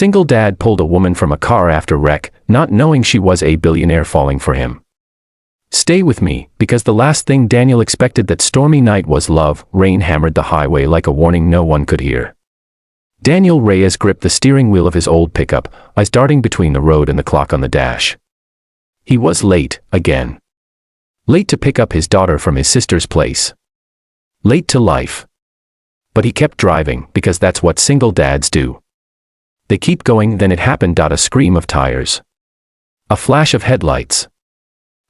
Single dad pulled a woman from a car after wreck, not knowing she was a billionaire falling for him. Stay with me, because the last thing Daniel expected that stormy night was love. Rain hammered the highway like a warning no one could hear. Daniel Reyes gripped the steering wheel of his old pickup, eyes darting between the road and the clock on the dash. He was late, again. Late to pick up his daughter from his sister's place. Late to life. But he kept driving, because that's what single dads do. They keep going, then it happened. A scream of tires. A flash of headlights.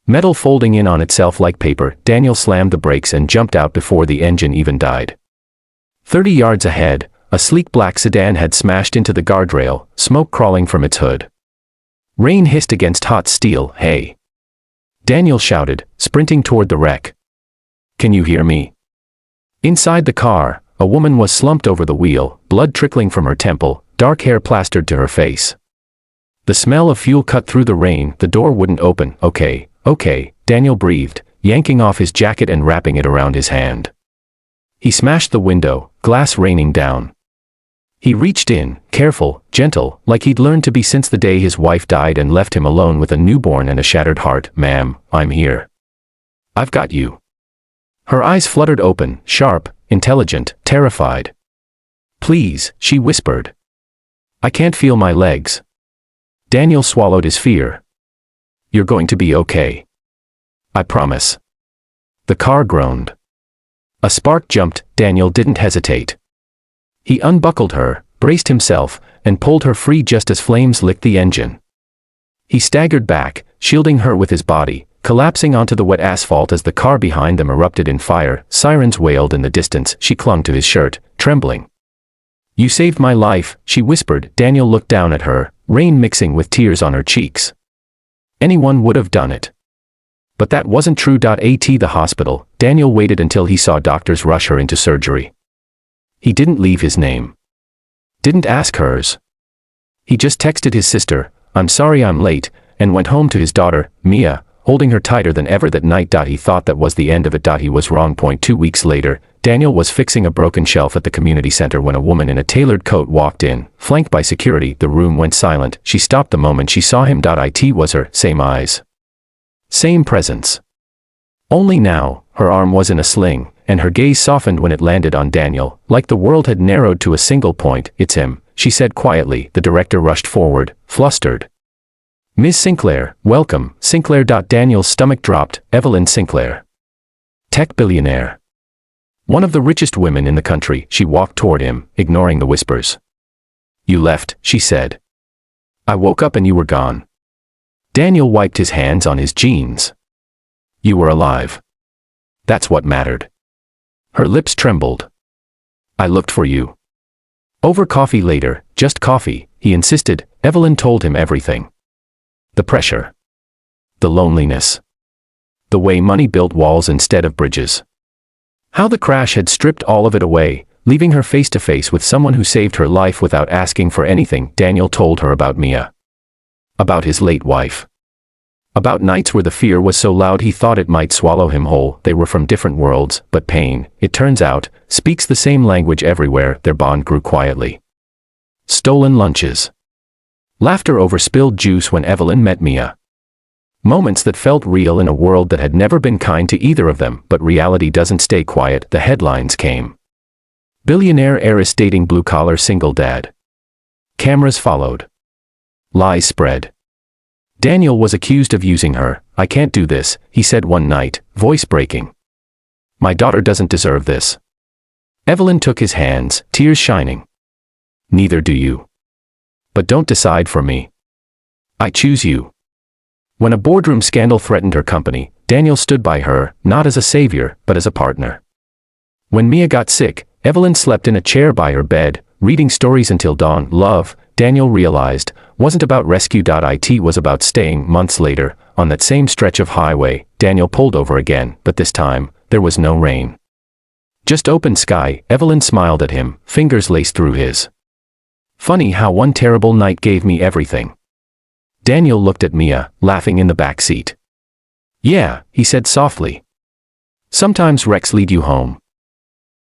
Metal folding in on itself like paper. Daniel slammed the brakes and jumped out before the engine even died. 30 yards ahead, a sleek black sedan had smashed into the guardrail, smoke crawling from its hood. Rain hissed against hot steel. Hey! Daniel shouted, sprinting toward the wreck. Can you hear me? Inside the car, a woman was slumped over the wheel, blood trickling from her temple, dark hair plastered to her face. The smell of fuel cut through the rain. The door wouldn't open. Okay, Daniel breathed, yanking off his jacket and wrapping it around his hand. He smashed the window, glass raining down. He reached in, careful, gentle, like he'd learned to be since the day his wife died and left him alone with a newborn and a shattered heart. Ma'am, I'm here. I've got you. Her eyes fluttered open, sharp, intelligent, terrified. Please, she whispered. I can't feel my legs. Daniel swallowed his fear. You're going to be okay. I promise. The car groaned. A spark jumped. Daniel didn't hesitate. He unbuckled her, braced himself, and pulled her free just as flames licked the engine. He staggered back, shielding her with his body, collapsing onto the wet asphalt as the car behind them erupted in fire. Sirens wailed in the distance. She clung to his shirt, trembling. You saved my life, she whispered. Daniel looked down at her, rain mixing with tears on her cheeks. Anyone would have done it. But that wasn't true. At the hospital, Daniel waited until he saw doctors rush her into surgery. He didn't leave his name. Didn't ask hers. He just texted his sister, I'm sorry I'm late, and went home to his daughter, Mia, holding her tighter than ever that night. He thought that was the end of it. He was wrong. 2 weeks later, Daniel was fixing a broken shelf at the community center when a woman in a tailored coat walked in, flanked by security. The room went silent. She stopped the moment she saw him. It was her, same eyes. Same presence. Only now, her arm was in a sling, and her gaze softened when it landed on Daniel, like the world had narrowed to a single point. It's him, she said quietly. The director rushed forward, flustered. Ms. Sinclair, welcome. Sinclair. Daniel's stomach dropped. Evelyn Sinclair. Tech billionaire. One of the richest women in the country. She walked toward him, ignoring the whispers. You left, she said. I woke up and you were gone. Daniel wiped his hands on his jeans. You were alive. That's what mattered. Her lips trembled. I looked for you. Over coffee later, just coffee, he insisted. Evelyn told him everything. The pressure. The loneliness. The way money built walls instead of bridges. How the crash had stripped all of it away, leaving her face to face with someone who saved her life without asking for anything. Daniel told her about Mia. About his late wife. About nights where the fear was so loud he thought it might swallow him whole. They were from different worlds, but pain, it turns out, speaks the same language everywhere. Their bond grew quietly. Stolen lunches. Laughter over spilled juice when Evelyn met Mia. Moments that felt real in a world that had never been kind to either of them. But reality doesn't stay quiet. The headlines came. Billionaire heiress dating blue-collar single dad. Cameras followed. Lies spread. Daniel was accused of using her. I can't do this, he said one night, voice breaking. My daughter doesn't deserve this. Evelyn took his hands, tears shining. Neither do you. But don't decide for me. I choose you. When a boardroom scandal threatened her company, Daniel stood by her, not as a savior, but as a partner. When Mia got sick, Evelyn slept in a chair by her bed, reading stories until dawn. Love, Daniel realized, wasn't about rescue. It was about staying. Months later, on that same stretch of highway, Daniel pulled over again, but this time, there was no rain. Just open sky. Evelyn smiled at him, fingers laced through his. Funny how one terrible night gave me everything. Daniel looked at Mia, laughing in the back seat. Yeah, he said softly. Sometimes wrecks lead you home.